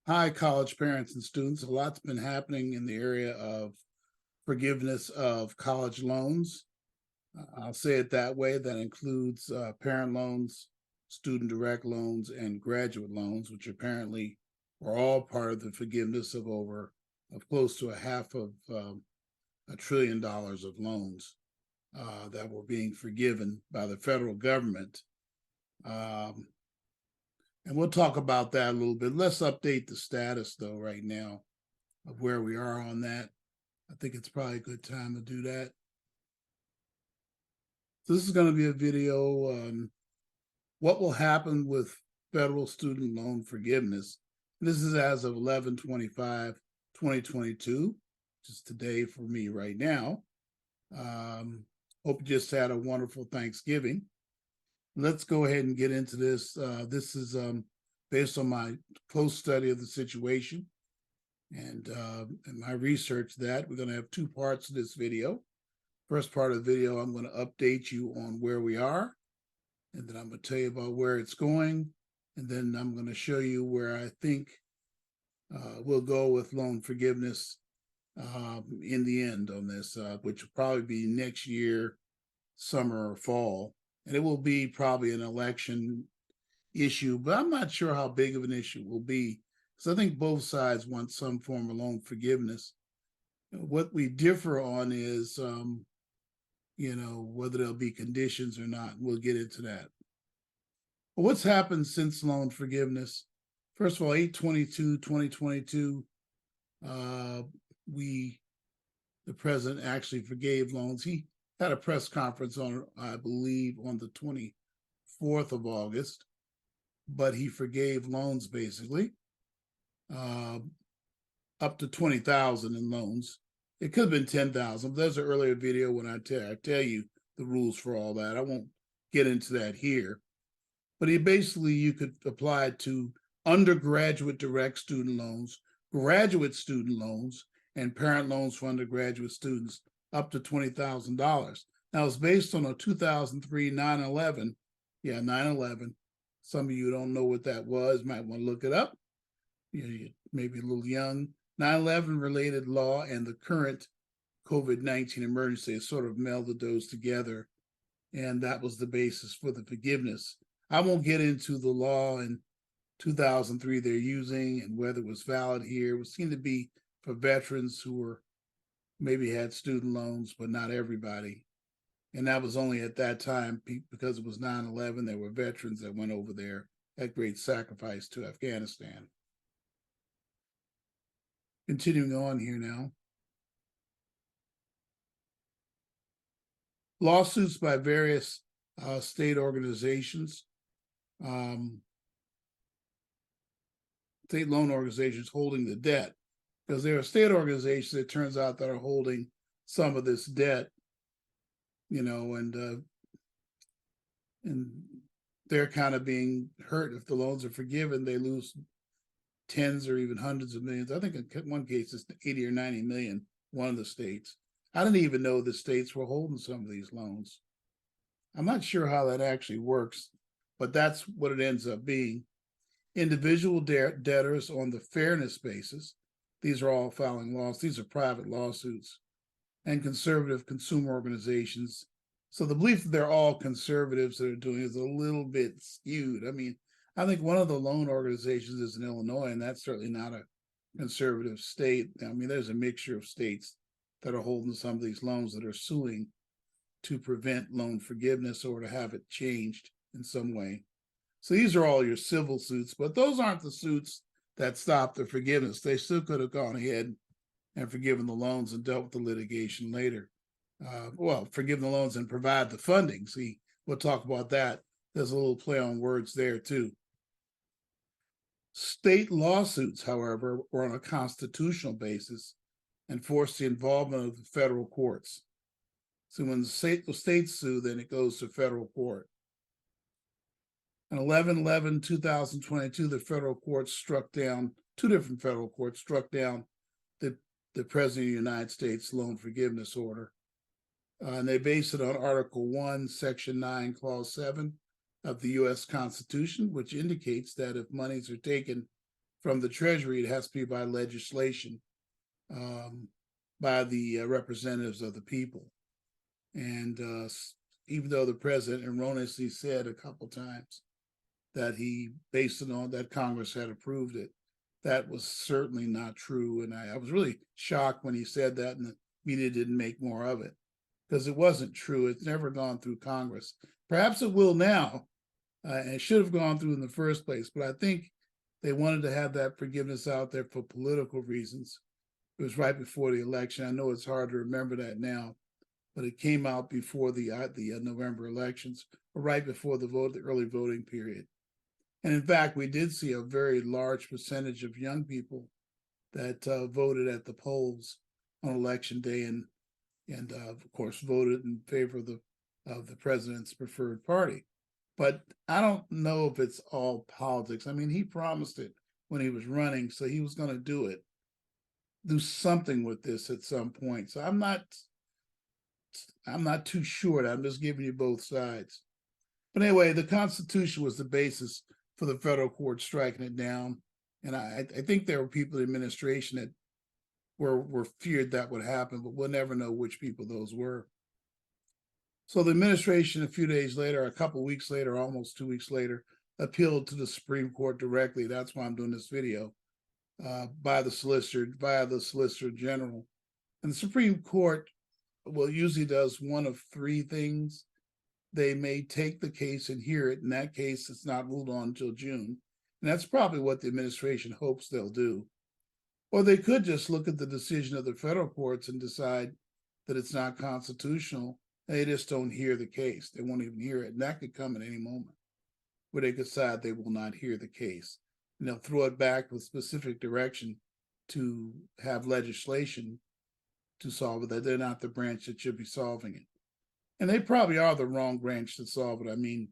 Hi, college parents and students. A lot's been happening in the area of forgiveness of college loans. I'll say it that way. That includes parent loans, student direct loans, and graduate loans, which apparently were all part of the forgiveness of close to a half of $1 trillion of loans that were being forgiven by the federal government. Um, and we'll talk about that a little bit. Let's update the status, though, right now of where we are on that. I think it's probably a good time to do that. So this is going to be a video on what will happen with federal student loan forgiveness. This is as of 11/25/2022, which is today for me right now. Hope you just had a wonderful Thanksgiving. Let's go ahead and get into this. This is based on my close study of the situation and my research that we're going to have two parts of this video. First part of the video, I'm going to update you on where we are, and then I'm going to tell you about where it's going, and then I'm going to show you where I think we'll go with loan forgiveness in the end on this, which will probably be next year, summer or fall, and it will be probably an election issue, but I'm not sure how big of an issue it will be, because I think both sides want some form of loan forgiveness. What we differ on is, whether there'll be conditions or not. We'll get into that. But what's happened since loan forgiveness? First of all, 8/22/2022, the president actually forgave loans. He had a press conference on, I believe, on the 24th of August, but he forgave loans basically up to 20,000 in loans. It could have been 10,000. There's an earlier video when I tell you the rules for all that. I won't get into that here. But you could apply it to undergraduate direct student loans, graduate student loans, and parent loans for undergraduate students up to $20,000. Now, it's based on a 2003 9/11. Yeah, 9/11. Some of you don't know what that was, might want to look it up. You may be a little young. 9/11 related law and the current COVID-19 emergency sort of melded those together, and that was the basis for the forgiveness. I won't get into the law in 2003 they're using and whether it was valid here. It would seem to be for veterans who were maybe had student loans, but not everybody. And that was only at that time because it was 9/11. There were veterans that went over there at great sacrifice to Afghanistan. Continuing on here now. Lawsuits by various state organizations, state loan organizations holding the debt, because there are state organizations, it turns out, that are holding some of this debt, and they're kind of being hurt. If the loans are forgiven, they lose tens or even hundreds of millions. I think in one case it's 80 or 90 million, one of the states. I didn't even know the states were holding some of these loans. I'm not sure how that actually works, but that's what it ends up being. Individual debtors on the fairness basis, these are all filing lawsuits, these are private lawsuits, and conservative consumer organizations. So the belief that they're all conservatives that are doing is a little bit skewed. I mean, I think one of the loan organizations is in Illinois, and that's certainly not a conservative state. I mean, there's a mixture of states that are holding some of these loans that are suing to prevent loan forgiveness or to have it changed in some way. So these are all your civil suits, but those aren't the suits that stop the forgiveness. They still could have gone ahead and forgiven the loans and dealt with the litigation later. Forgive the loans and provide the funding. See, we'll talk about that. There's a little play on words there too. State lawsuits, however, were on a constitutional basis and forced the involvement of the federal courts. So when the states sue, then it goes to federal court. On 11/11/2022, the federal courts struck down, two different federal courts struck down the President of the United States loan forgiveness order. And they base it on Article 1, Section 9, Clause 7 of the U.S. Constitution, which indicates that if monies are taken from the Treasury, it has to be by legislation, by the representatives of the people. And even though the president erroneously said a couple times that he based it on that Congress had approved it, that was certainly not true. And I was really shocked when he said that, and the media didn't make more of it, because it wasn't true. It's never gone through Congress. Perhaps it will now, and it should have gone through in the first place. But I think they wanted to have that forgiveness out there for political reasons. It was right before the election. I know it's hard to remember that now, but it came out before the November elections, or right before the early voting period. And in fact, we did see a very large percentage of young people that voted at the polls on election day, and of course voted in favor of the president's preferred party. But I don't know if it's all politics. I mean, he promised it when he was running, so he was going to do something with this at some point. So I'm not too sure. I'm just giving you both sides. But anyway, the Constitution was the basis for the federal court striking it down. And I think there were people in the administration that were feared that would happen, but we'll never know which people those were. So the administration, a few days later, a couple of weeks later, almost 2 weeks later, appealed to the Supreme Court directly. That's why I'm doing this video, via the Solicitor General. And the Supreme Court, well, usually does one of three things. They may take the case and hear it. In that case, it's not ruled on until June. And that's probably what the administration hopes they'll do. Or they could just look at the decision of the federal courts and decide that it's not constitutional. They just don't hear the case. They won't even hear it. And that could come at any moment where they decide they will not hear the case. And they'll throw it back with specific direction to have legislation to solve it, that they're not the branch that should be solving it. And they probably are the wrong branch to solve it. I mean,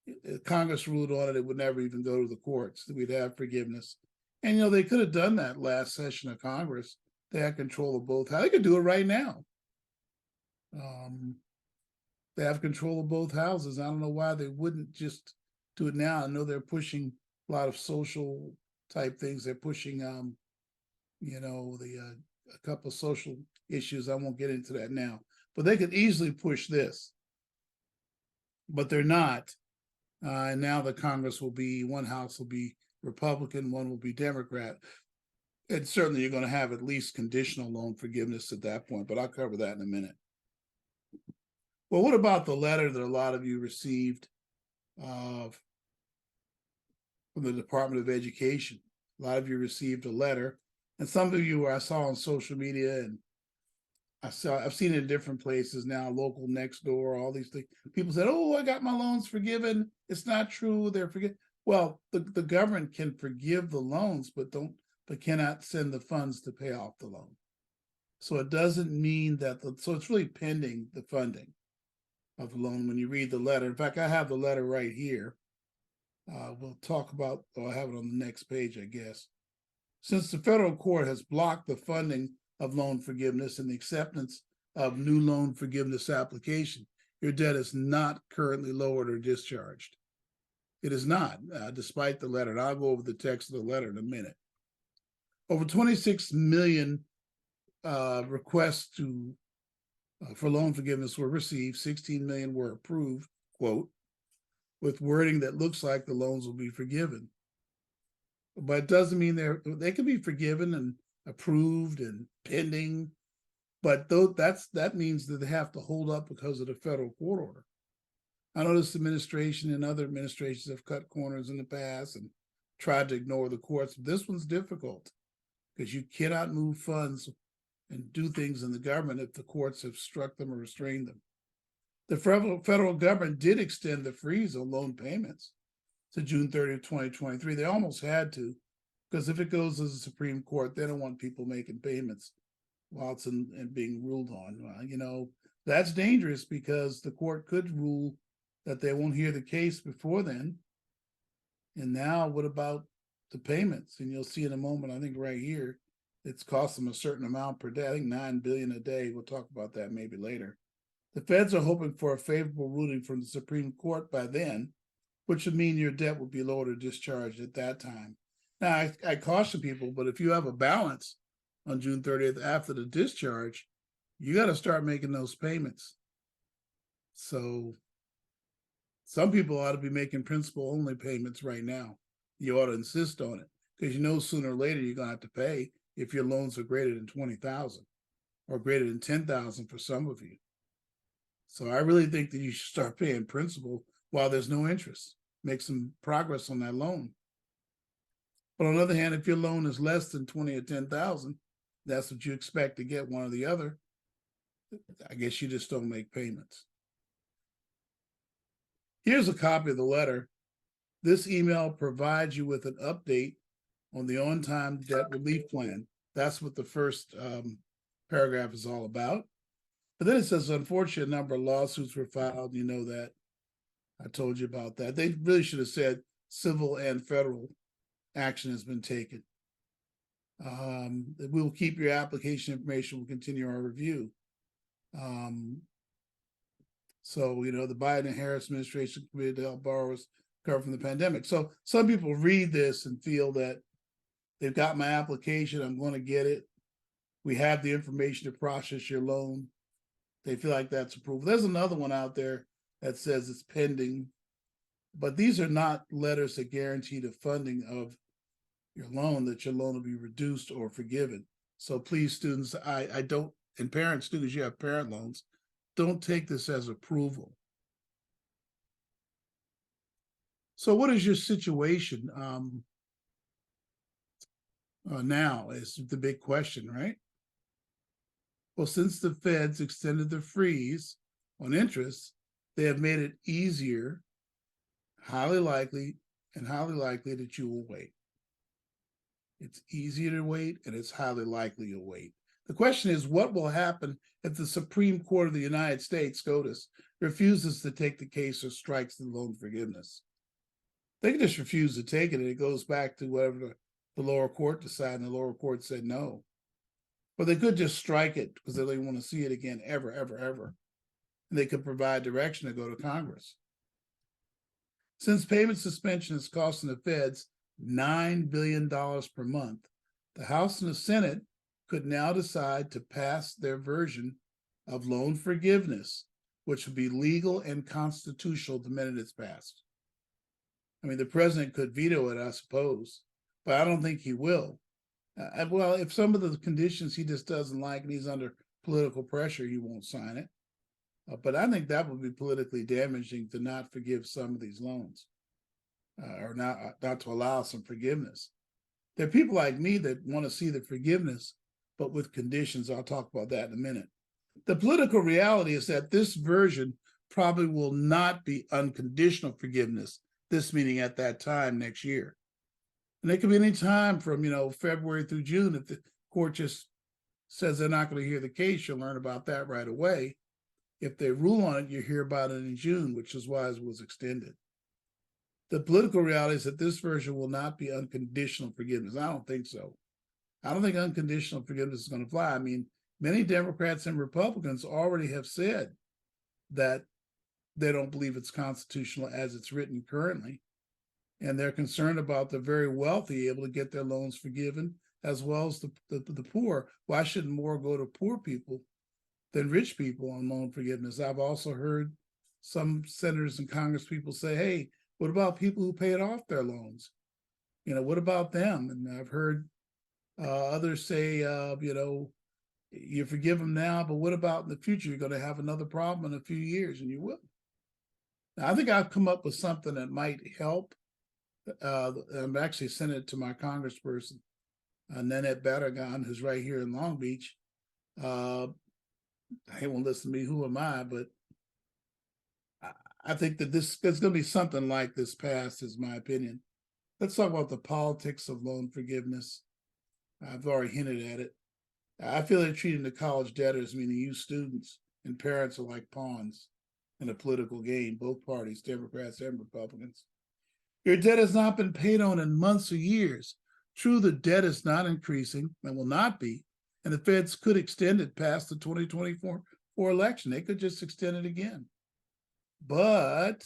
if Congress ruled on it, it would never even go to the courts. We'd have forgiveness. And, they could have done that last session of Congress. They had control of both. They could do it right now. They have control of both houses. I don't know why they wouldn't just do it now. I know they're pushing a lot of social type things. They're pushing, a couple of social issues. I won't get into that now. But they could easily push this, but they're not. And now the Congress will be, one house will be Republican, one will be Democrat. And certainly you're going to have at least conditional loan forgiveness at that point, but I'll cover that in a minute. Well, what about the letter that a lot of you received from the Department of Education? A lot of you received a letter, and some of you I saw on social media, and I've seen it in different places now, local, next door, all these things. People said, "Oh, I got my loans forgiven." It's not true. They're forgiven. Well, the government can forgive the loans, but cannot send the funds to pay off the loan. So it doesn't mean that so it's really pending the funding of the loan when you read the letter. In fact, I have the letter right here. We'll talk about, I have it on the next page, I guess. Since the federal court has blocked the funding of loan forgiveness and the acceptance of new loan forgiveness application, your debt is not currently lowered or discharged. It is not, despite the letter. And I'll go over the text of the letter in a minute. Over 26 million requests for loan forgiveness were received. 16 million were approved, quote, with wording that looks like the loans will be forgiven. But it doesn't mean they can be forgiven and approved and pending, but that means that they have to hold up because of the federal court order. I know this administration and other administrations have cut corners in the past and tried to ignore the courts. This one's difficult because you cannot move funds and do things in the government if the courts have struck them or restrained them. The federal government did extend the freeze on loan payments to June 30th, 2023. They almost had to, because if it goes to the Supreme Court, they don't want people making payments while it's being ruled on. That's dangerous because the court could rule that they won't hear the case before then. And now what about the payments? And you'll see in a moment, I think right here, it's cost them a certain amount per day. I think $9 billion a day. We'll talk about that maybe later. The feds are hoping for a favorable ruling from the Supreme Court by then, which would mean your debt would be lowered or discharged at that time. Now, I caution people, but if you have a balance on June 30th after the discharge, you got to start making those payments. So some people ought to be making principal only payments right now. You ought to insist on it because you know sooner or later you're going to have to pay if your loans are greater than 20,000 or greater than 10,000 for some of you. So I really think that you should start paying principal while there's no interest. Make some progress on that loan. But on the other hand, if your loan is less than 20 or 10,000, that's what you expect to get, one or the other. I guess you just don't make payments. Here's a copy of the letter. This email provides you with an update on the on-time debt relief plan. That's what the first paragraph is all about. But then it says, unfortunate number of lawsuits were filed. You know that. I told you about that. They really should have said civil and federal action has been taken. We will keep your application information. We'll continue our review. So, you know, the Biden and Harris administration committed to help borrowers recover from the pandemic. So some people read this and feel that they've got my application, I'm going to get it. We have the information to process your loan. They feel like that's approval. There's another one out there that says it's pending, but these are not letters that guarantee the funding of your loan, that your loan will be reduced or forgiven. So please, students, I don't, and parents, students, you have parent loans, don't take this as approval. So what is your situation now is the big question, right? Well, since the feds extended the freeze on interest, they have made it easier, highly likely that you will wait. It's easier to wait, and it's highly likely you'll wait. The question is, what will happen if the Supreme Court of the United States, SCOTUS, refuses to take the case or strikes the loan forgiveness? They can just refuse to take it, and it goes back to whatever the lower court decided, and the lower court said no. But they could just strike it because they don't want to see it again ever. And they could provide direction to go to Congress. Since payment suspension is costing the feds $9 billion per month, the House and the Senate could now decide to pass their version of loan forgiveness, which would be legal and constitutional the minute it's passed. I mean, the president could veto it, I suppose, but I don't think he will. Well, if some of the conditions he just doesn't like and he's under political pressure, he won't sign it. But I think that would be politically damaging to not forgive some of these loans or not to allow some forgiveness. There are people like me that want to see the forgiveness, but with conditions. I'll talk about that in a minute. The political reality is that this version probably will not be unconditional forgiveness, this meeting at that time next year. And it could be any time from, February through June. If the court just says they're not going to hear the case, you'll learn about that right away. If they rule on it, you hear about it in June, which is why it was extended. The political reality is that this version will not be unconditional forgiveness. I don't think so. I don't think unconditional forgiveness is going to fly. I mean, many Democrats and Republicans already have said that they don't believe it's constitutional as it's written currently. And they're concerned about the very wealthy able to get their loans forgiven, as well as the poor. Why shouldn't more go to poor people than rich people on loan forgiveness? I've also heard some senators and Congress people say, hey, what about people who paid off their loans? What about them? And I've heard others say, you forgive them now, but what about in the future? You're going to have another problem in a few years, and you will. Now, I think I've come up with something that might help. I'm actually sent it to my congressperson, Nanette Battergon, who's right here in Long Beach. He won't listen to me, who am I? But I think that there's going to be something like this passed, is my opinion. Let's talk about the politics of loan forgiveness. I've already hinted at it. I feel they're treating the college debtors, meaning you students and parents, are like pawns in a political game, both parties, Democrats and Republicans. Your debt has not been paid on in months or years. True, the debt is not increasing and will not be, and the feds could extend it past the 2024 election. They could just extend it again. But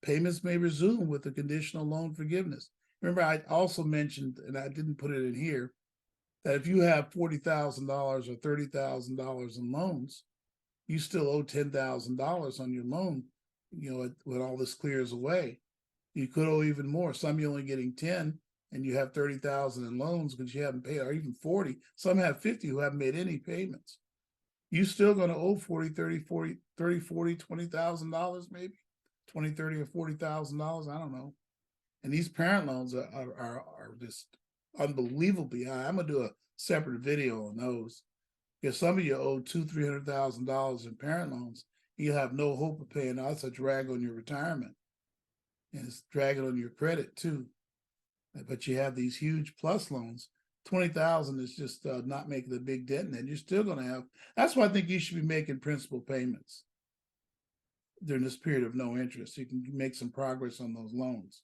payments may resume with the conditional loan forgiveness. Remember, I also mentioned, and I didn't put it in here, that if you have $40,000 or $30,000 in loans, you still owe $10,000 on your loan. When all this clears away, you could owe even more. Some you're only getting 10, and you have 30,000 in loans because you haven't paid, or even 40. Some have 50 who haven't made any payments. You still going to owe 40, 30, 40, 30, 40, $20,000 maybe, 20, 30, or $40,000. I don't know. And these parent loans are just unbelievably high. I'm gonna do a separate video on those, because some of you owe $200,000-300,000 in parent loans. You have no hope of paying. That's a drag on your retirement, and it's dragging on your credit too. But you have these huge plus loans. 20,000 is just not making a big dent in it. You're still going to have. That's why I think you should be making principal payments during this period of no interest. You can make some progress on those loans.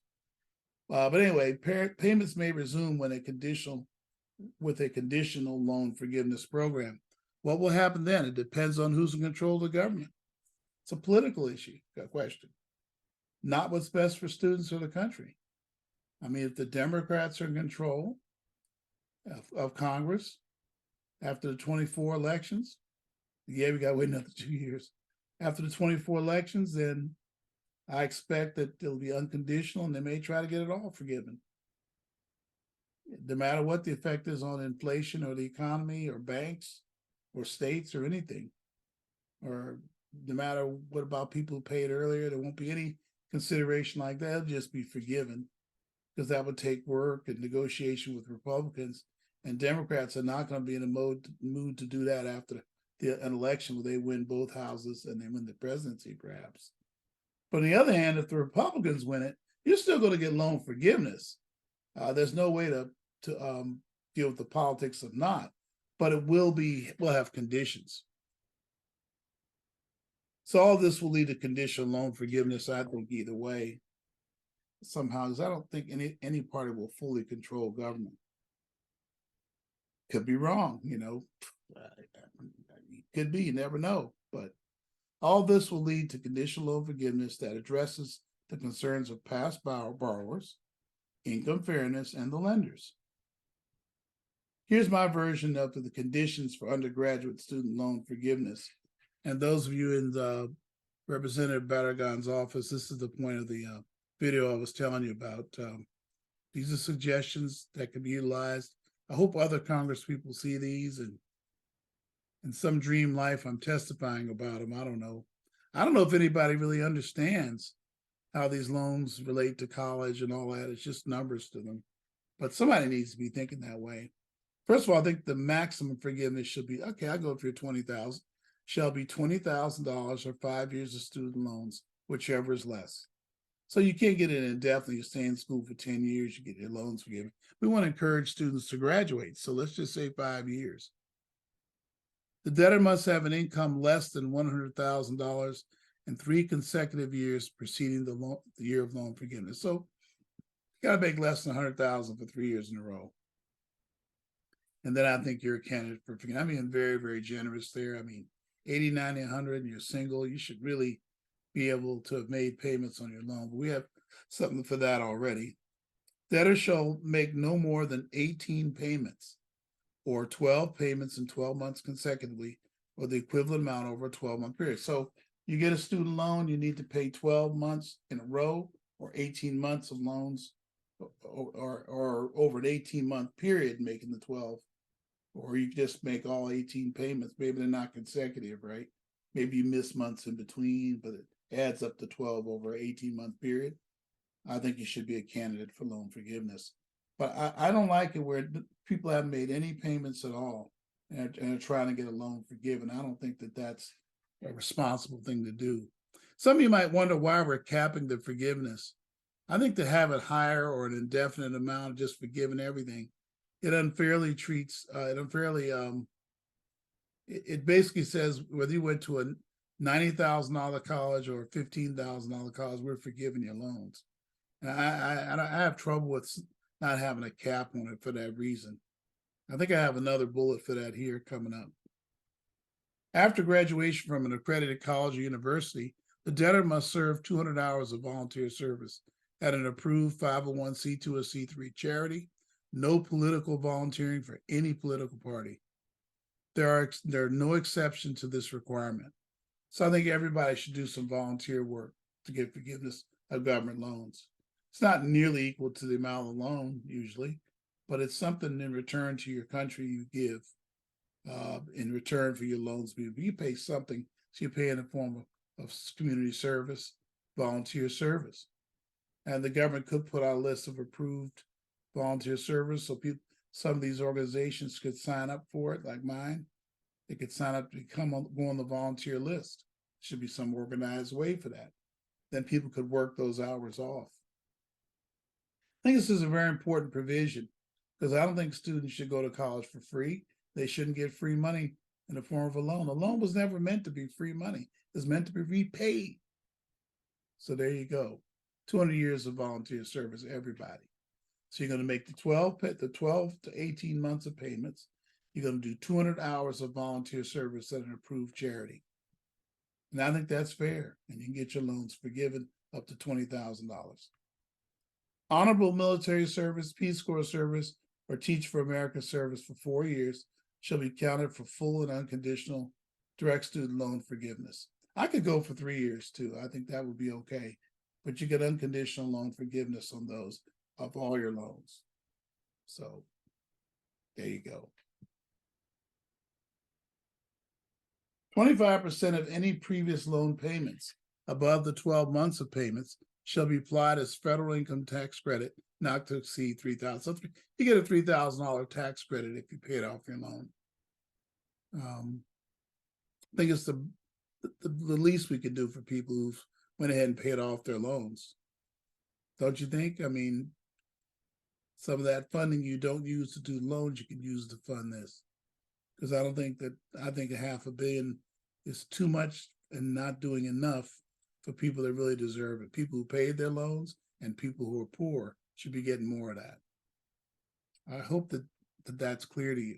But anyway, payments may resume with a conditional loan forgiveness program. What will happen then? It depends on who's in control of the government. It's a political question, not what's best for students or the country. I mean, if the Democrats are in control of Congress after the 24 elections, we got to wait another 2 years. After the 24 elections, then I expect that it'll be unconditional, and they may try to get it all forgiven. No matter what the effect is on inflation or the economy or banks or states or anything, or no matter what about people who paid earlier, there won't be any consideration like that. It'll just be forgiven, because that would take work and negotiation with Republicans, and Democrats are not going to be in a mood to do that after an election where they win both houses and they win the presidency, perhaps. But on the other hand, if the Republicans win it, you're still going to get loan forgiveness. There's no way to deal with the politics of not, but we'll have conditions. So all this will lead to conditional loan forgiveness, I think, either way, somehow, because I don't think any party will fully control government. Could be wrong, could be, you never know. But all this will lead to conditional loan forgiveness that addresses the concerns of past borrowers, income fairness, and the lenders. Here's my version of the conditions for undergraduate student loan forgiveness. And those of you in Representative Barragan's office, this is the point of the video I was telling you about. These are suggestions that can be utilized. I hope other Congress people see these, and in some dream life I'm testifying about them. I don't know. I don't know if anybody really understands how these loans relate to college and all that. It's just numbers to them. But somebody needs to be thinking that way. First of all, I think the maximum forgiveness should be, okay, I go for your $20,000, shall be $20,000 or 5 years of student loans, whichever is less. So you can't get it indefinitely. You stay in school for 10 years, you get your loans forgiven. We want to encourage students to graduate. So let's just say 5 years. The debtor must have an income less than $100,000 in 3 consecutive years preceding the year of loan forgiveness. So you got to make less than $100,000 for 3 years in a row. And then I think you're a candidate for forgiveness. I mean, very, very generous there. I mean, 80, 90, 100, and you're single, you should really be able to have made payments on your loan. But we have something for that already. Debtor shall make no more than 18 payments or 12 payments in 12 months consecutively, or the equivalent amount over a 12-month period. So you get a student loan, you need to pay 12 months in a row, or 18 months of loans, or over an 18-month period making the 12. Or you just make all 18 payments. Maybe they're not consecutive, right? Maybe you miss months in between, but it adds up to 12 over an 18-month period. I think you should be a candidate for loan forgiveness. But I don't like it where people haven't made any payments at all and are trying to get a loan forgiven. I don't think that that's a responsible thing to do. Some of you might wonder why we're capping the forgiveness. I think to have it higher or an indefinite amount of just forgiving everything, it unfairly treats, it basically says whether you went to a $90,000 college or a $15,000 college, we're forgiving your loans. And I have trouble with not having a cap on it for that reason. I think I have another bullet for that here coming up. After graduation from an accredited college or university, the debtor must serve 200 hours of volunteer service at an approved 501c2 or C3 charity. No political volunteering for any political party. There are no exceptions to this requirement. So I think everybody should do some volunteer work to get forgiveness of government loans. It's not nearly equal to the amount of the loan usually, but it's something in return to your country you give in return for your loans. You pay something, so you pay in the form of community service, volunteer service. And the government could put out a list of approved volunteer service so people, some of these organizations could sign up for it, like mine. They could sign up to go on the volunteer list. Should be some organized way for that. Then people could work those hours off. I think this is a very important provision because I don't think students should go to college for free. They shouldn't get free money in the form of a loan. A loan was never meant to be free money. It's meant to be repaid. So there you go. 200 years of volunteer service, everybody. So you're going to make the 12 to 18 months of payments. You're going to do 200 hours of volunteer service at an approved charity. And I think that's fair. And you can get your loans forgiven up to $20,000. Honorable military service, Peace Corps service, or Teach for America service for 4 years shall be counted for full and unconditional direct student loan forgiveness. I could go for 3 years too. I think that would be okay. But you get unconditional loan forgiveness on those of all your loans. So there you go. 25% of any previous loan payments above the 12 months of payments shall be applied as federal income tax credit, not to exceed $3,000. So you get a $3,000 tax credit if you pay it off your loan. I think it's the least we could do for people who've went ahead and paid off their loans. Don't you think? I mean, some of that funding you don't use to do loans, you can use to fund this. Because I think $500 million is too much and not doing enough for people that really deserve it. People who paid their loans and people who are poor should be getting more of that. I hope that's clear to you.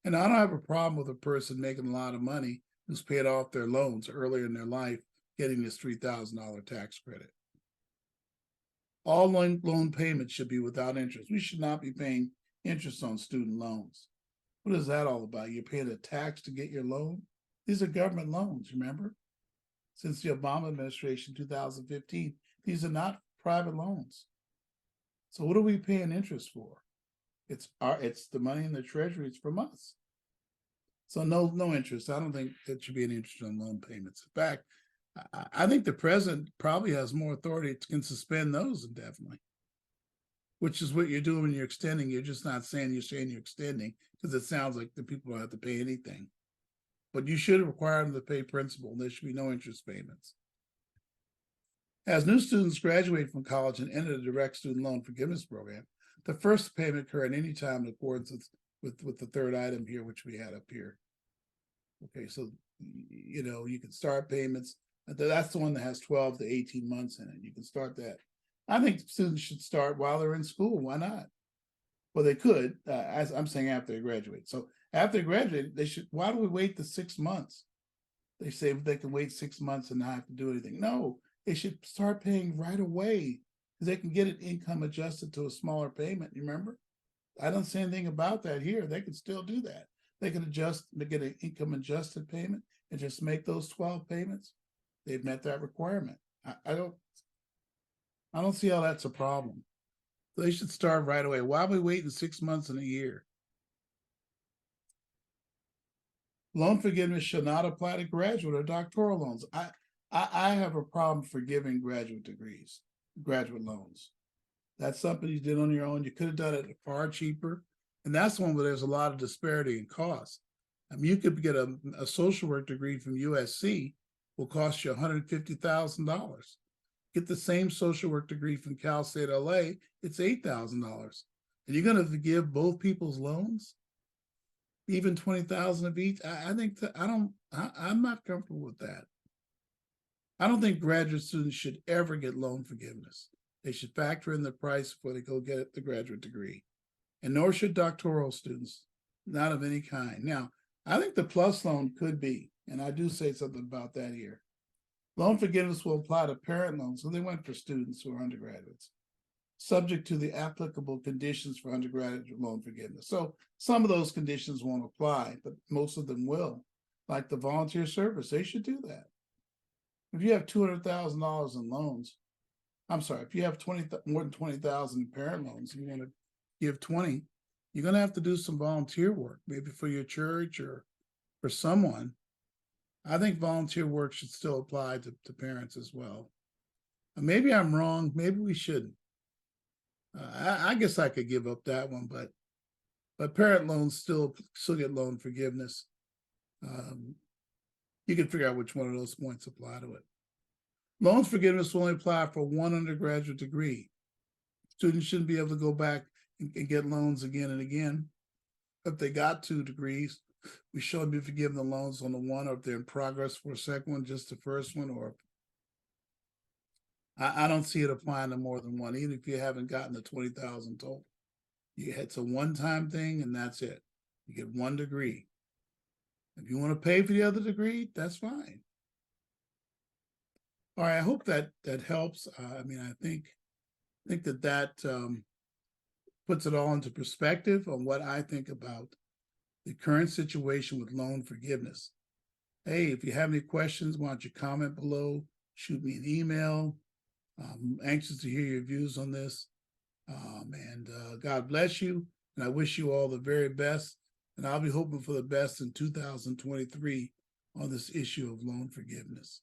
And I don't have a problem with a person making a lot of money who's paid off their loans earlier in their life getting this $3,000 tax credit. All loan payments should be without interest. We should not be paying interest on student loans. What is that all about? You're paying a tax to get your loan? These are government loans, remember? Since the Obama administration, 2015, these are not private loans. So what are we paying interest for? It's the money in the treasury, it's from us. So no interest. I don't think that should be an interest on loan payments. In fact, I think the president probably has more authority, can suspend those indefinitely, which is what you're doing when you're extending. You're just not saying you're extending because it sounds like the people don't have to pay anything. But you should require them to pay principal. There should be no interest payments. As new students graduate from college and enter the direct student loan forgiveness program, the first payment occur at any time in accordance with the third item here, which we had up here. Okay, so you can start payments. That's the one that has 12 to 18 months in it. You can start that. I think students should start while they're in school. Why not? Well, they could, as I'm saying, after they graduate. So after they graduate, they should. Why do we wait the 6 months? They say they can wait 6 months and not have to do anything. No, they should start paying right away because they can get it income adjusted to a smaller payment. You remember? I don't say anything about that here. They can still do that. They can adjust to get an income adjusted payment and just make those 12 payments. They've met that requirement. I don't see how that's a problem. They should start right away. Why are we waiting 6 months and a year? Loan forgiveness shall not apply to graduate or doctoral loans. I have a problem forgiving graduate degrees, graduate loans. That's something you did on your own. You could have done it far cheaper. And that's one where there's a lot of disparity in cost. I mean, you could get a social work degree from USC will cost you $150,000. Get the same social work degree from Cal State LA, it's $8,000. And you're going to forgive both people's loans, even $20,000 of each. I think that I'm not comfortable with that. I don't think graduate students should ever get loan forgiveness. They should factor in the price before they go get the graduate degree. And nor should doctoral students, not of any kind. Now, I think the PLUS loan could be, and I do say something about that here. Loan forgiveness will apply to parent loans, so they went for students who are undergraduates. subject to the applicable conditions for undergraduate loan forgiveness. So some of those conditions won't apply, but most of them will. Like the volunteer service, they should do that. If you have $200,000 in loans, I'm sorry, if you have more than 20,000 in parent loans, and you want to give 20, you're going to have to do some volunteer work, maybe for your church or for someone. I think volunteer work should still apply to parents as well. Maybe I'm wrong. Maybe we shouldn't. I guess I could give up that one, but parent loans still get loan forgiveness. You can figure out which one of those points apply to it. Loans forgiveness will only apply for one undergraduate degree. Students shouldn't be able to go back and get loans again and again. If they got 2 degrees, we should be forgiving the loans on the one, or if they're in progress for a second one, just the first one. Or I don't see it applying to more than one, even if you haven't gotten the 20,000 total. It's a one-time thing, and that's it. You get 1 degree. If you want to pay for the other degree, that's fine. All right, I hope that helps. I mean, I think that puts it all into perspective on what I think about the current situation with loan forgiveness. Hey, if you have any questions, why don't you comment below, shoot me an email. I'm anxious to hear your views on this. And God bless you, and I wish you all the very best. And I'll be hoping for the best in 2023 on this issue of loan forgiveness.